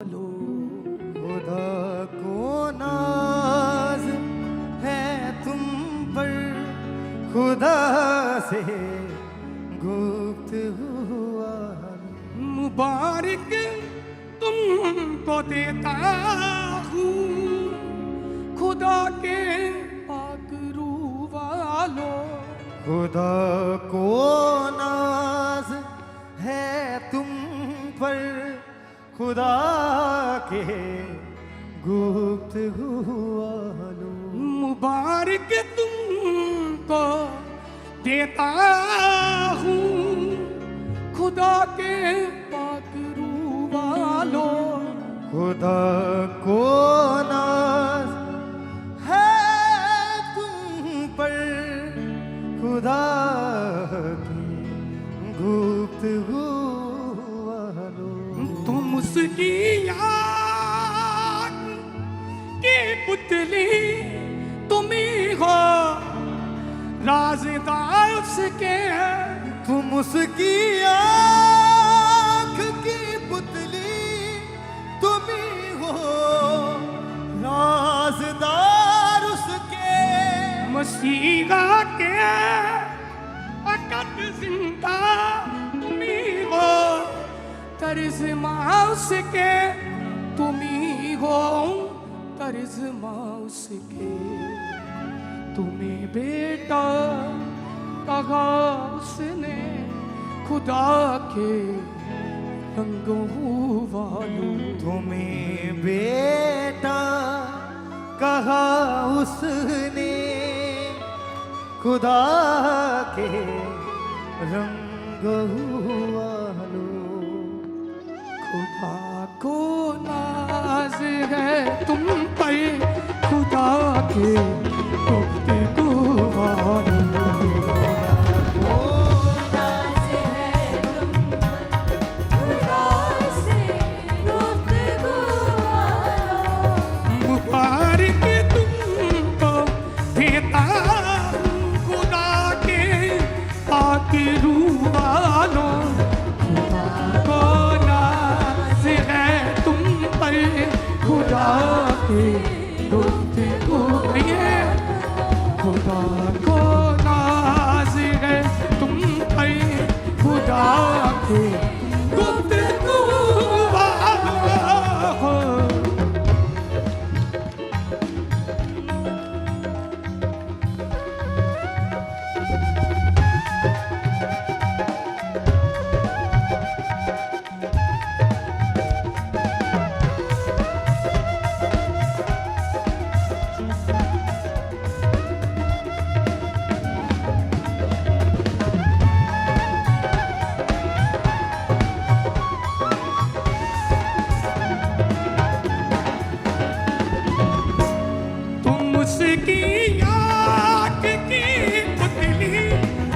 लो खुदा को नाज है तुम पर, खुदा से गुफ्तगू हुआ। मुबारक तुमको देता हूँ खुदा के पाक रूह वालों। खुदा को नाज है तुम पर, खुदा के गुफ्तगू वालों। मुबारक तुमको देता हूँ खुदा के पाक रूह वालों। खुदा को नाज है तुम पर, खुदा की गुफ्तगू वालों। तुम उसकी याद के पुतली तुम्ही हो, राज़दार उसके। तुम उसकी आँख की पुतली तुम्ही हो, राज़दार उसके। मसीहा के अकद जिंदा तुम्ही हो, तर्जमा उसके तुम्ही हो, तर्जमा उसके। तुम्हें बेटा कहा उसने खुदा के रंगों वालों। तुम्हें बेटा कहा उसने खुदा के रंगों वालों। खुदा को नाज है तुम पर, खुदा के गुफ्तगू वालों। मुबारक तुमको देता हूँ खुदा के पाक रूह वालों। खुदा को नाज है तुम पर, खुदा के गुफ्तगू। खुदा को नाज है तुम पर, खुदा के गुफ्तगू वालों। उसकी आँख की पुतली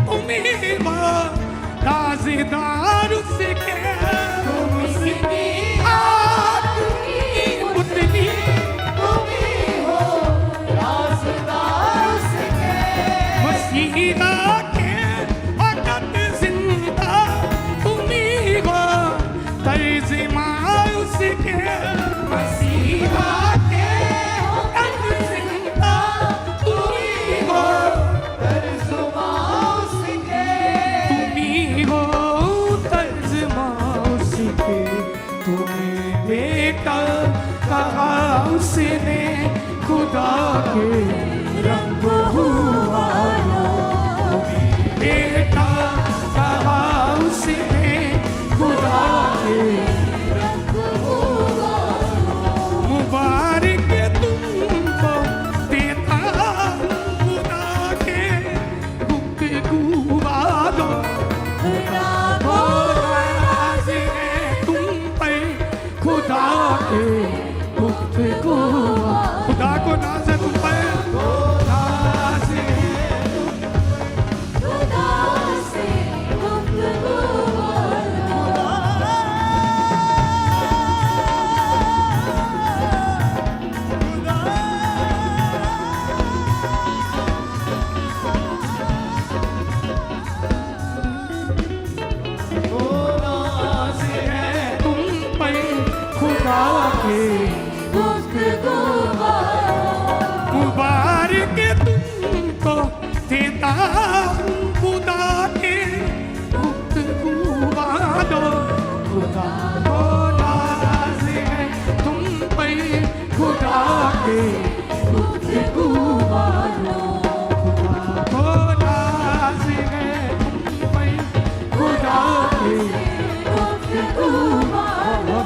तुम्ही हो, राज़दार उसके। उसकी आँख की पुतली तुम्ही हो, राज़दार उसके। मसीहा के अकद जिंदा तुम्ही हो, तर्जमा उसके। मसीहा कहा उसने खुदा के रंगों वालों। बेटा कहा उसने खुदा के रंगों वालों। मुबारक तुमको देता खुदा के गुफ्तगू वालों। खुदा को नाज है तुम पर, खुदा के गुफ्तगू। खुदा को नाज है तुम पर, नाज है खुदा से गुफ्तगू। नाज है तुम पर, खुदा के गुफ्तगू वालों मुबारक तुमको देता हूँ खुदा के गुफ्तगू वालों खुदा को नाज है तुम पे खुदा के गुफ्तगू वालों खुदा को नाज है तुम पे खुदा के गुफ्तगू वालों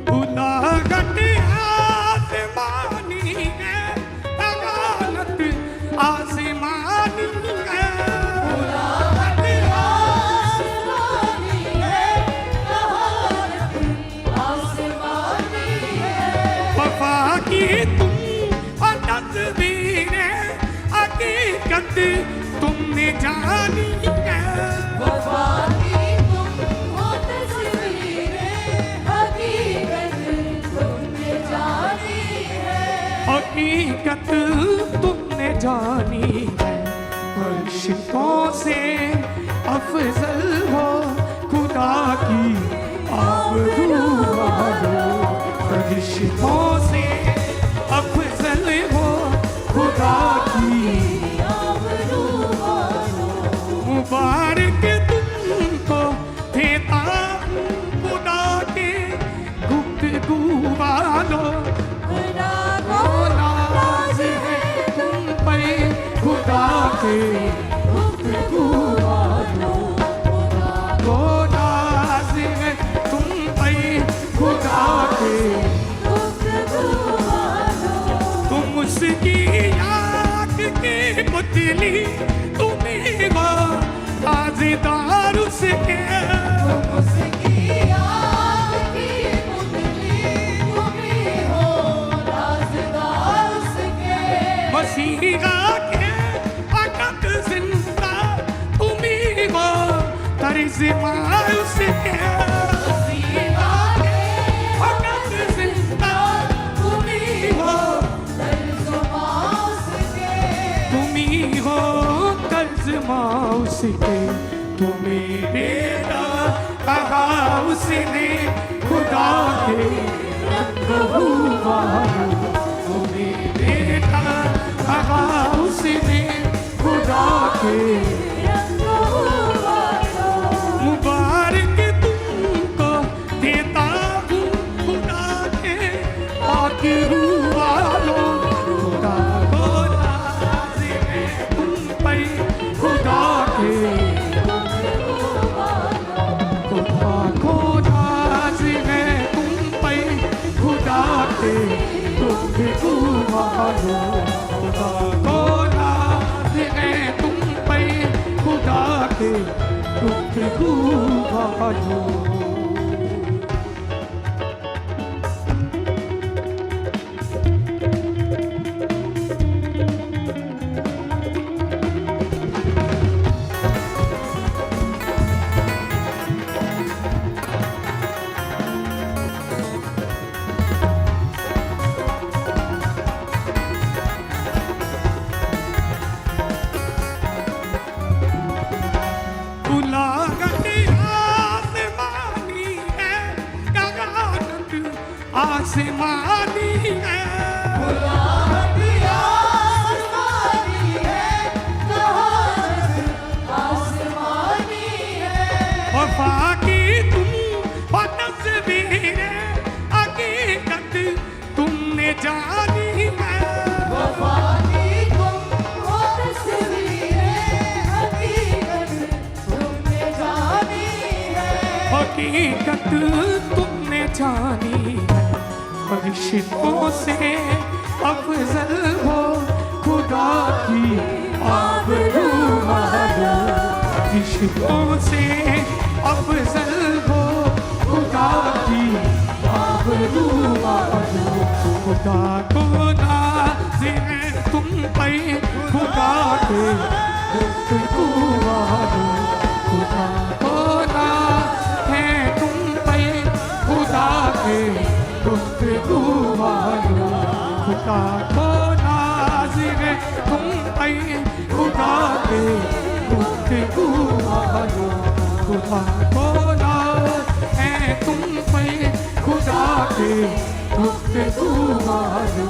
गुलागट आसमानी है अदालत आसमानी है गुलागट आसमानी है कहानत आसमानी है वफा की तुम तस्वीरें हकीकत तुमने जानी है वफा की तुम हो तस्वीरें हकीकत तुमने जानी है हकीकत तुमने जानी है फरिश्तों से अफजल हो खुदा की आबरू वालों फरिश्तों से अफजल हो खुदा की आबरू वालों मुबारक तुमको देता हूँ खुदा के गुफ्तगू वालों खुदा को नाज है तुम पे खुदा के गुफ्तगू वालों खुदा को नाज है तुम पे खुदा के गुफ्तगू वालों तुम उसकी याद के पुतली तुम्हें वो ताज़ेदार उसके उसकी याद की पुतली तुम्ही हो राज़दार उसके मसीहा के अटक जिंदा तुम्हें वो तर्जुमा उसके मसीहा के अटक जिंदा तुम्हें वो तर्जुमा उसके तुम्हें हो तर्जुमा उसके तुम्हें बेटा कहा उसने खुदा के रंगू वालों तुम्हें बेटा कहा उसने खुदा के रंगू वालों मुबारक तुमको देता हूँ खुदा के आखिरू वालों खुदा को नाज है तुम पे खुदा के खुदा को नाज है तुम पे खुदा के गुफ्तगू वालों खुदा को नाज है तुम पे खुदा के गुफ्तगू वालों गुलागट आसमानी है कहानत आसमानी है गुलागट आसमानी है कहानत आसमानी है वफा की तुम तस्वीरें हकीकत तुमने जानी है वफा की तुम हो तस्वीरें हकीकत तुमने जानी है हकीकत तुमने जानी है फरिश्तों से अफजल हो खुदा की आबरू वालों खुशियों से अफजल हो खुदा की आबरू मानो, खुदा को नाज़िर तुम पे खुदा के गुफ्तगू मानो, खुदा को नाज़ है तुम पे खुदा के गुफ्तगू मानो, खुदा को नाज़िर तुम पे खुदा के गुफ्तगू मानो, खुदा को नाज़ है तुम पे खुदा के गुफ्तगू मानो,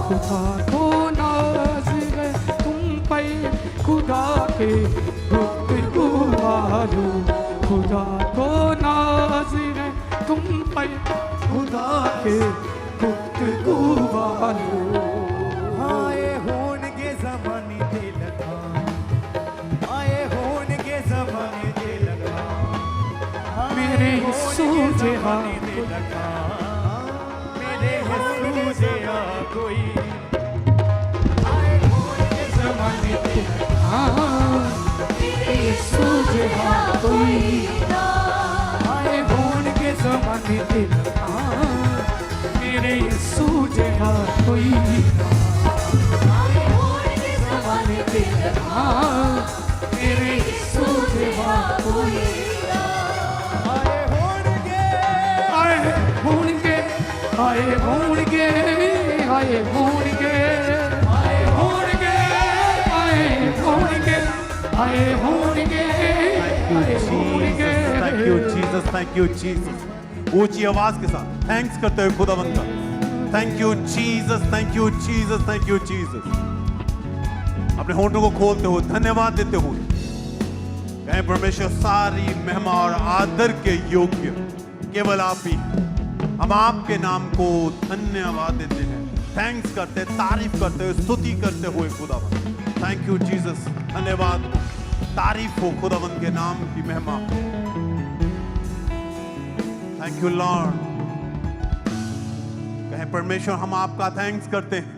खुदा को नाज़िर है तुम पे खुदा के गुफ्तगू मानो, खुदा को नाज़िर है तुम पे खुदा के गुफ्तगू मानो। आए होणगे जमाने दे लगा, आए होणगे जमाने दे लगा, मेरे सोचे जमाने दे लगा, मेरे सोचे कोई आए होणगे जमाने दे लगा, सोचे कोई आए होणगे जमाने दे लगा, मेरे सोचे कोई आए होणगे ज़माने दे लगा, मेरे सोचे कोई आए होणगे आए होणगे आए होणगे आए होणगे आए होणगे आए होणगे आए होणगे thank you Jesus, thank you Jesus. ऊंची आवाज के साथ थैंक्स करते हुए खुदावंद का thank you Jesus, thank you Jesus, thank you Jesus. अपने होठों को खोलते हुए धन्यवाद देते हुए कहें परमेश्वर सारी महिमा और आदर के योग्य केवल आप ही। हम आपके नाम को धन्यवाद देते हैं, थैंक्स करते, तारीफ करते हुए, स्तुति करते हुए खुदावंद। थैंक यू जीसस, धन्यवाद, तारीफ हो खुदावंद के नाम की महिमा। Thank you Lord. कहें परमेश्वर हम आपका थैंक्स करते हैं,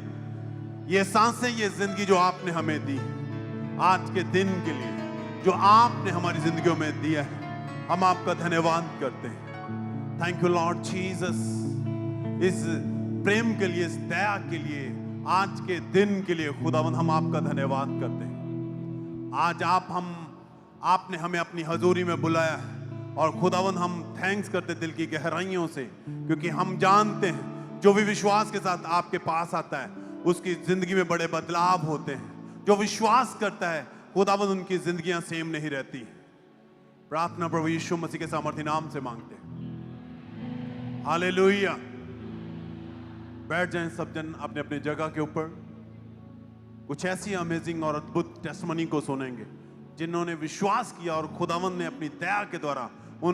ये सांसें, ये जिंदगी जो आपने हमें दी आज के दिन के लिए, जो आपने हमारी जिंदगियों में दिया है, हम आपका धन्यवाद करते हैं। थैंक यू लॉर्ड जीसस, इस प्रेम के लिए, इस दया के लिए, आज के दिन के लिए खुदावंद हम आपका धन्यवाद करते हैं। आज आपने हमें अपनी हजूरी में बुलाया है और खुदावंद हम थैंक्स करते दिल की गहराइयों से, क्योंकि हम जानते हैं जो भी विश्वास के साथ आपके पास आता है उसकी जिंदगी में बड़े बदलाव होते हैं। जो विश्वास करता है खुदावंद उनकी जिंदगियां सेम नहीं रहती। प्रार्थना प्रभु यीशु मसीह के सामर्थी नाम से मांगते हैं, हालेलुया। बैठ जाएं सब जन अपने अपने जगह के ऊपर। कुछ ऐसी अमेजिंग और अद्भुत टेस्टमनी को सुनेंगे जिन्होंने विश्वास किया और खुदावंद ने अपनी दया के द्वारा